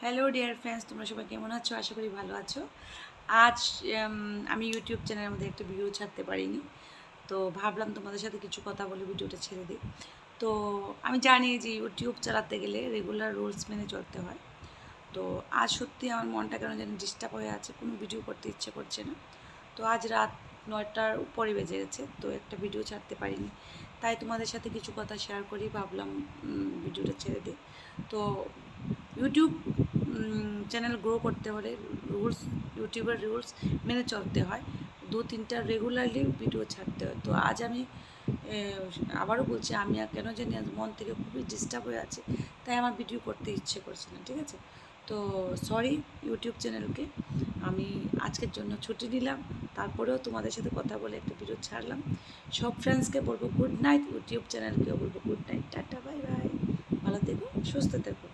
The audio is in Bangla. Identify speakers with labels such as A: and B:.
A: হ্যালো ডিয়ার ফ্রেন্ডস, তোমরা সবাই কেমন আছো? আশা করি ভালো আছো। আজ আমি ইউটিউব চ্যানেলের মধ্যে একটা ভিডিও ছাড়তে পারিনি, তো ভাবলাম তোমাদের সাথে কিছু কথা বলে ভিডিওটা ছেড়ে দিই। তো আমি জানি যে ইউটিউব চালাতে গেলে রেগুলার রুলস মেনে চলতে হয়। তো আজ সত্যি আমার মনটা কেন যেন ডিস্টার্ব হয়ে আছে, কোনো ভিডিও করতে ইচ্ছে করছে না। তো আজ রাত 9টার উপরে বেজে গেছে, তো একটা ভিডিও ছাড়তে পারিনি। তাই তোমাদের সাথে কিছু কথা শেয়ার করি, ভাবলাম ভিডিওটা ছেড়ে দিই। তো ইউটিউব চ্যানেল গ্রো করতে হলে ইউটিউবের রুলস মেনে চলতে হয়। 2-3টা রেগুলারলি ভিডিও ছাড়তে হয়। তো আজ আমি আবারও বলছি, আমি কেন জানি আজ মন থেকে খুবই ডিস্টার্ব হয়ে আছে, তাই আমার ভিডিও করতে ইচ্ছে করছে না, ঠিক আছে? তো সরি ইউটিউব চ্যানেলকে, আমি আজকের জন্য ছুটি নিলাম। তারপরেও তোমাদের সাথে কথা বলে একটা ভিডিও ছাড়লাম। সব ফ্রেন্ডসকে বলবো গুড নাইট, ইউটিউব চ্যানেলকেও বলবো good night, tata, bye bye. ভালো থেকো, সুস্থ থেকো।